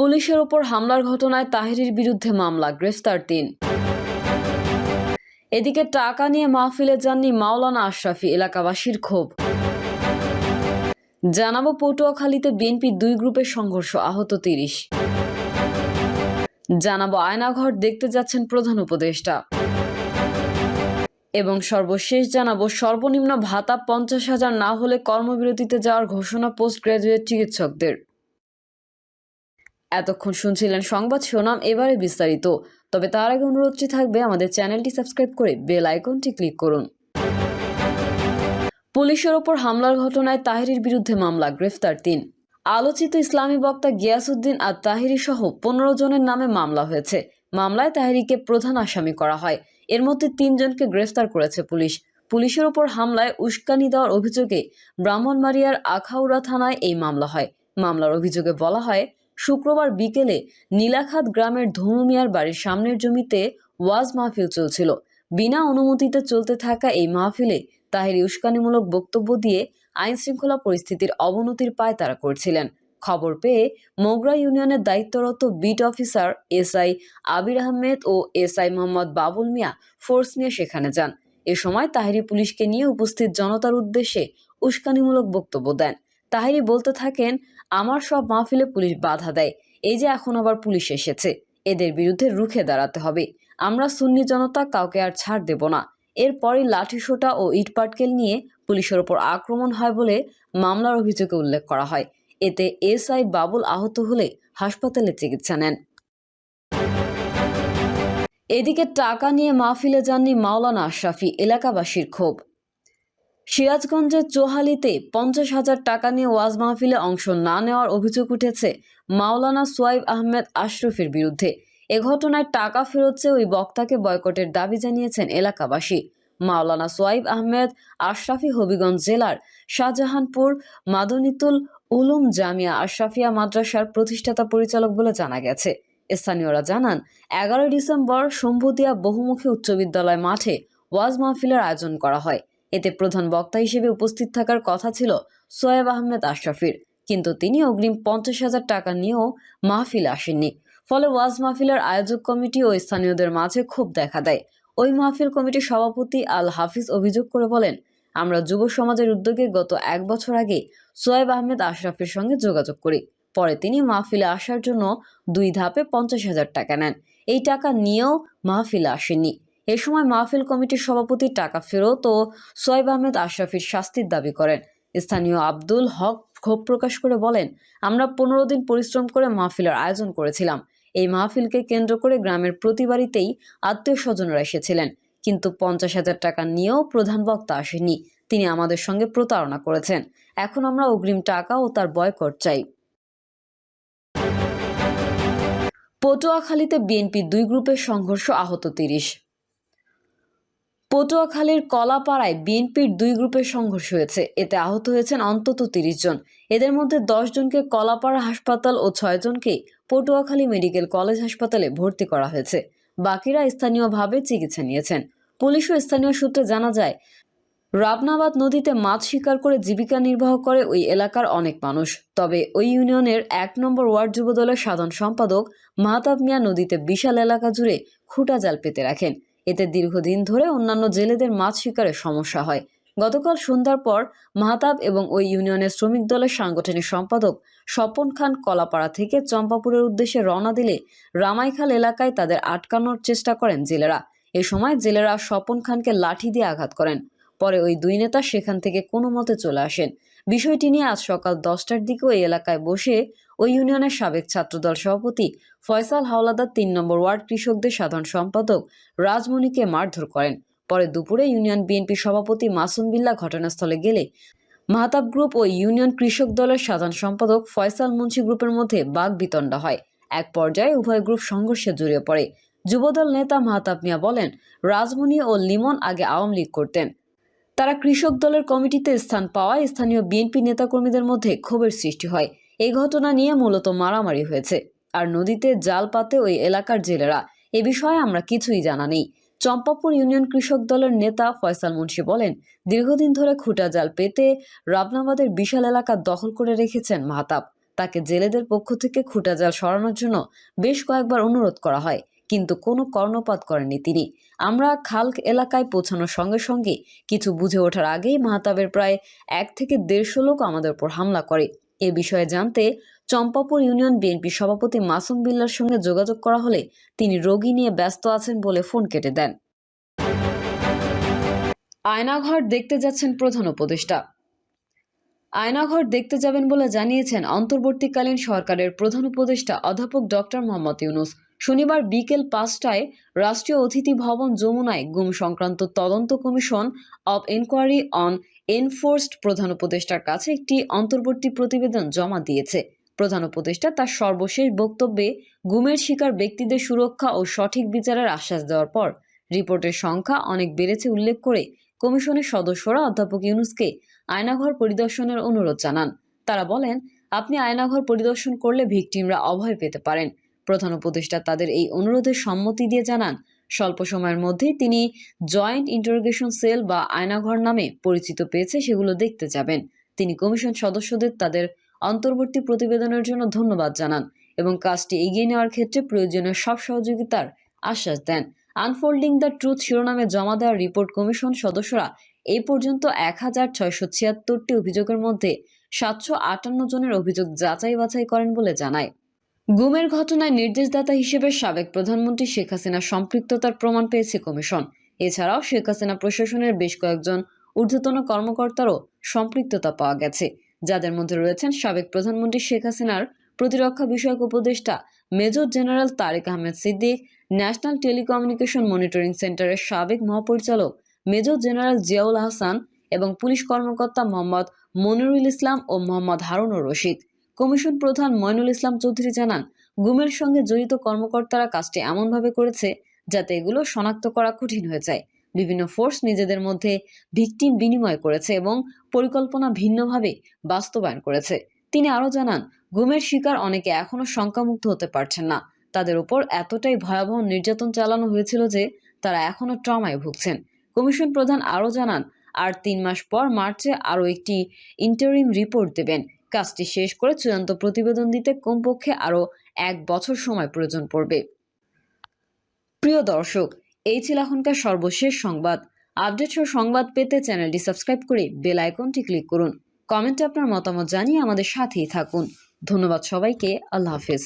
পুলিশের ওপর হামলার ঘটনায় তাহেরীর বিরুদ্ধে মামলা, গ্রেফতার ৩। এদিকে টাকা নিয়ে মাহফিলে যাননি মাওলানা আশরাফি, এলাকাবাসীর ক্ষোভ। জানাবো পটুয়াখালীতে বিএনপির দুই গ্রুপের সংঘর্ষ, আহত ৩০। জানাবো আয়নাঘর দেখতে যাচ্ছেন প্রধান উপদেষ্টা। এবং সর্বশেষ জানাবো সর্বনিম্ন ভাতা ৫০,০০০ না হলে কর্মবিরতিতে যাওয়ার ঘোষণা পোস্ট গ্রাজুয়েট চিকিৎসকদের। এতক্ষণ শুনছিলেন সংবাদ শিরোনাম, এবারে বিস্তারিত। তবে তার আগে অনুরোধটি থাকবে আমাদের চ্যানেলটি সাবস্ক্রাইব করে বেল আইকনটি ক্লিক করুন। পুলিশের ওপর হামলার ঘটনায় তাহেরীর বিরুদ্ধে মামলা, গ্রেফতার ৩। আলোচিত ইসলামী বক্তা গিয়াসউদ্দিন আর তাহেরী সহ ১৫ জনের নামে মামলা হয়েছে। মামলায় তাহেরীকে প্রধান আসামি করা হয়। এর মধ্যে ৩ জনকে গ্রেফতার করেছে পুলিশ। পুলিশের ওপর হামলায় উস্কানি দেওয়ার অভিযোগে ব্রাহ্মণবাড়িয়ার আখাউড়া থানায় এই মামলা হয়। মামলার অভিযোগে বলা হয়, শুক্রবার বিকেলে নীলাখাত গ্রামের ধনু মিয়ার বাড়ির সামনের জমিতে ওয়াজ মাহফিল চলছিল। বিনা অনুমতিতে চলতে থাকা এই মাহফিলে তাহেরী উস্কানিমূলক বক্তব্য দিয়ে আইনশৃঙ্খলা পরিস্থিতির অবনতির পায়তারা করছিলেন। খবর পেয়ে মোগরা ইউনিয়নের দায়িত্বরত বিট অফিসার এসআই আবির আহমেদ ও এসআই মোহাম্মদ বাবুল মিয়া ফোর্স নিয়ে সেখানে যান। এ সময় তাহেরী পুলিশকে নিয়ে উপস্থিত জনতার উদ্দেশ্যে উস্কানিমূলক বক্তব্য দেন। তাহেরী বলতে থাকেন, আমার সব মাহফিলে পুলিশ বাধা দেয়, এই যে এখন আবার পুলিশ এসেছে, এদের বিরুদ্ধে রুখে দাঁড়াতে হবে। আমরা সুন্নি জনতা কাউকে আর ছাড় দেব না। এরপরই লাঠিসোঁটা ও ইটপাটকেল নিয়ে পুলিশের ওপর আক্রমণ হয় বলে মামলার অভিযোগে উল্লেখ করা হয়। এতে এসআই বাবুল আহত হলে হাসপাতালে চিকিৎসা নেন। এদিকে টাকা নিয়ে মাহফিলে যাননি মাওলানা আশরাফি, এলাকাবাসীর ক্ষোভ। সিরাজগঞ্জের চোহালিতে ৫০,০০০ টাকা নিয়ে ওয়াজ মাহফিলে অংশ না নেওয়ার অভিযোগ উঠেছে মাওলানা সোয়াইব আহমেদ আশরাফির বিরুদ্ধে। এ ঘটনায় টাকা ফেরত চেয়ে ওই বক্তাকে বয়কটের দাবি জানিয়েছেন এলাকাবাসী। মাওলানা সোয়াইব আহমেদ আশরাফি হবিগঞ্জ জেলার শাহজাহানপুর মাদনিতুল উলুম জামিয়া আশরাফিয়া মাদ্রাসার প্রতিষ্ঠাতা পরিচালক বলে জানা গেছে। স্থানীয়রা জানান, ১১ ডিসেম্বর সম্ভুদিয়া বহুমুখী উচ্চ বিদ্যালয় মাঠে ওয়াজ মাহফিলের আয়োজন করা হয়। এতে প্রধান বক্তা হিসেবে উপস্থিত থাকার কথা ছিল সোয়েব আহমেদ আশরাফির, কিন্তু তিনি অগ্রিম ৫০,০০০ টাকা নিয়েও মাহফিলে আসেননি। ফলে ওয়াজ মাহফিলের আয়োজক কমিটি ও স্থানীয়দের মাঝে ক্ষোভ দেখা দেয়। ওই মাহফিল কমিটির সভাপতি আল হাফিজ অভিযোগ করে বলেন, আমরা যুব সমাজের উদ্যোগে গত ১ বছর আগে সোয়েব আহমেদ আশরাফের সঙ্গে যোগাযোগ করি। পরে তিনি মাহফিলে আসার জন্য ২ ধাপে ৫০,০০০ টাকা নেন। এই টাকা নিয়েও মাহফিলে আসেননি। এ সময় মাহফিল কমিটির সভাপতি টাকা ফেরত ও সোয়েব আহমেদ আশরাফির শাস্তির দাবি করেন। স্থানীয় আব্দুল হক ক্ষোভ প্রকাশ করে বলেন, আমরা ১৫ দিন পরিশ্রম করে মাহফিলের আয়োজন করেছিলাম। এই মাহফিলকে কেন্দ্র করে গ্রামের প্রতি বাড়িতেই আত্মীয় স্বজনরা এসেছিলেন, কিন্তু ৫০,০০০ টাকা নিয়েও প্রধান বক্তা আসেননি। তিনি আমাদের সঙ্গে প্রতারণা করেছেন। এখন আমরা অগ্রিম টাকা ও তার বয়কট চাই। পটুয়াখালীতে বিএনপির দুই গ্রুপের সংঘর্ষ, আহত ৩০। পটুয়াখালীর কলাপাড়ায় বিএনপির দুই গ্রুপের সংঘর্ষ হয়েছে। এতে আহত হয়েছেন অন্তত ৩০ জন। এদের মধ্যে ১০ জনকে কলাপাড়া হাসপাতাল ও ৬ জনকে পটুয়াখালী মেডিকেল কলেজ হাসপাতালে ভর্তি করা হয়েছে। বাকিরা স্থানীয়ভাবে চিকিৎসা নিয়েছেন। পুলিশ ও স্থানীয় সূত্রে জানা যায়, রাবনাবাদ নদীতে মাছ শিকার করে জীবিকা নির্বাহ করে ওই এলাকার অনেক মানুষ। তবে ওই ইউনিয়নের ১ নম্বর ওয়ার্ড যুবদলের সাধারণ সম্পাদক মাহতাব মিয়া নদীতে বিশাল এলাকা জুড়ে খুঁটা জাল পেতে রাখেন। এতে দীর্ঘদিন ধরে অন্যান্য জেলেদের মাছ শিকারের সমস্যা হয়। গতকাল সন্ধ্যার পর মাহতাব এবং ওই ইউনিয়নের শ্রমিক দলের সাংগঠনিক সম্পাদক স্বপন খান কলাপাড়া থেকে চম্পাপুরের উদ্দেশ্যে রওনা দিলে রামাইখাল এলাকায় তাদের আটকানোর চেষ্টা করেন জেলেরা। এ সময় জেলেরা স্বপন খানকে লাঠি দিয়ে আঘাত করেন। পরে ওই দুই নেতা সেখান থেকে কোনো মতে চলে আসেন। বিষয়টি নিয়ে আজ সকাল ১০টার দিকে ওই এলাকায় বসে ওই ইউনিয়নের সাবেক ছাত্রদল সভাপতি ফয়সাল হাওলাদার ৩ নম্বর ওয়ার্ড কৃষকদের সাধারণ সম্পাদক রাজমণিকে মারধর করেন। পরে দুপুরে ইউনিয়ন বিএনপি সভাপতি মাসুম বিল্লাহ ঘটনাস্থলে গেলে মাহতাব গ্রুপ ও ইউনিয়ন কৃষক দলের সাধারণ সম্পাদক ফয়সাল মুন্সি গ্রুপের মধ্যে বাকবিতণ্ডা হয়। এক পর্যায়ে উভয় গ্রুপ সংঘর্ষে জড়িয়ে পড়ে। যুবদল নেতা মাহতাব মিয়া বলেন, রাজমণি ও লিমন আগে আওয়ামী লীগ করতেন। তারা কৃষক দলের কমিটিতে স্থান পাওয়ায় স্থানীয় বিএনপি নেতাকর্মীদের মধ্যে ক্ষোভের সৃষ্টি হয়। এই ঘটনা নিয়ে মূলত মারামারি হয়েছে। আর নদীতে জাল পাতে ওই এলাকার জেলেরা, এ বিষয়ে আমরা কিছুই জানা নেই। চম্পাপুর ইউনিয়ন কৃষক দলের নেতা ফয়সাল মুন্সি বলেন, দীর্ঘদিন ধরে খুঁটা জাল পেতে রাবনাবাদের বিশাল এলাকা দখল করে রেখেছেন মাহতাব। তাকে জেলেদের পক্ষ থেকে খুঁটাজাল সরানোর জন্য বেশ কয়েকবার অনুরোধ করা হয়, কিন্তু কোনো কর্ণপাত করেননি তিনি। আমরা খালক এলাকায় পৌঁছানোর সঙ্গে সঙ্গে কিছু বুঝে ওঠার আগেই মাহতাবের প্রায় 1 থেকে 150 লোক আমাদের উপর হামলা করে। এ বিষয়ে জানতে চম্পাপুর ইউনিয়ন বিএনপি সভাপতি মাসুম বিল্লার সঙ্গে যোগাযোগ করা হলে তিনি রোগী নিয়ে ব্যস্ত আছেন বলে ফোন কেটে দেন। আয়নাঘর দেখতে যাচ্ছেন প্রধান উপদেষ্টা। আয়নাঘর দেখতে যাবেন বলে জানিয়েছেন অন্তর্বর্তীকালীন সরকারের প্রধান উপদেষ্টা অধ্যাপক ডক্টর মোহাম্মদ ইউনূস। শনিবার বিকেল 5টায় রাষ্ট্রীয় অতিথি ভবন যমুনায় গুম সংক্রান্ত তদন্ত commission of inquiry on enforced প্রধান উপদেষ্টার কাছে একটি অন্তর্বর্তী প্রতিবেদন জমা দিয়েছে। প্রধান উপদেষ্টা তার সর্বশেষ বক্তব্যে গুমের শিকার ব্যক্তিদের সুরক্ষা ও সঠিক বিচারের আশ্বাস দেওয়ার পর রিপোর্টের সংখ্যা অনেক বেড়েছে উল্লেখ করে কমিশনের সদস্যরা অধ্যাপক ইউনূসকে আয়নাঘর পরিদর্শনের অনুরোধ জানান। তারা বলেন, আপনি আয়নাঘর পরিদর্শন করলে ভিকটিমরা অভয় পেতে পারেন। প্রধান উপদেষ্টা তাদের এই অনুরোধের সম্মতি দিয়ে জানান, স্বল্প সময়ের মধ্যেই তিনি জয়েন্ট ইন্টারোগেশন সেল বা আয়নাঘর নামে পরিচিত পেয়েছে সেগুলো দেখতে যাবেন। তিনি কমিশন সদস্যদের তাদের অন্তর্বর্তী প্রতিবেদনের জন্য ধন্যবাদ জানান এবং কাজটি এগিয়ে নেওয়ার ক্ষেত্রে প্রয়োজনীয় সব সহযোগিতার আশ্বাস দেন। আনফোল্ডিং দ্য ট্রুথ শিরোনামে জমা দেওয়া রিপোর্ট কমিশন সদস্যরা এই পর্যন্ত 1676টি অভিযোগের মধ্যে 758 জনের অভিযোগ যাচাই বাছাই করেন বলে জানায়। গুমের ঘটনায় নির্দেশদাতা হিসেবে সাবেক প্রধানমন্ত্রী শেখ হাসিনার সম্পৃক্ততার প্রমাণ পেয়েছে কমিশন। এছাড়াও শেখ হাসিনা প্রশাসনের বেশ কয়েকজন ঊর্ধ্বতন কর্মকর্তারও সম্পৃক্ততা পাওয়া গেছে, যাদের মধ্যে রয়েছেন সাবেক প্রধানমন্ত্রী শেখ হাসিনার প্রতিরক্ষা বিষয়ক উপদেষ্টা major general Tarek Ahmed Siddiq, national telecommunication monitoring সেন্টারের সাবেক মহাপরিচালক মেজর জেনারেল জিয়াউল আহসান এবং পুলিশ কর্মকর্তা মোহাম্মদ মনিরুল ইসলাম ও মোহাম্মদ হারুনুর রশিদ। কমিশন প্রধান মইনুল ইসলাম চৌধুরী জানান, গুমের সঙ্গে জড়িত কর্মকর্তারা কাজটি এমনভাবে করেছে যাতে এগুলো শনাক্ত করা কঠিন হয়ে যায়। বিভিন্ন ফোর্স নিজেদের মধ্যে ভিকটিম বিনিময় করেছে এবং পরিকল্পনা ভিন্নভাবে বাস্তবায়ন করেছে। তিনি আরও জানান, গুমের শিকার অনেকে এখনো শঙ্কামুক্ত হতে পারছেন না। তাদের উপর এতটাই ভয়াবহ নির্যাতন চালানো হয়েছিল যে তারা এখনো ট্রমায় ভুগছেন। কমিশন প্রধান আরও জানান, আর 3 মাস পর মার্চে আরও একটি ইন্টারিম রিপোর্ট দেবেন। কাজটি শেষ করে চূড়ান্ত প্রতিবেদন দিতে কমপক্ষে আরও 1 বছর সময় প্রয়োজন পড়বে। প্রিয় দর্শক, এই ছিল এখনকার সর্বশেষ সংবাদ। আপডেট সহ সংবাদ পেতে চ্যানেলটি সাবস্ক্রাইব করে বেল আইকনটি ক্লিক করুন। কমেন্টে আপনার মতামত জানিয়ে আমাদের সাথেই থাকুন। ধন্যবাদ সবাইকে। আল্লাহ হাফেজ।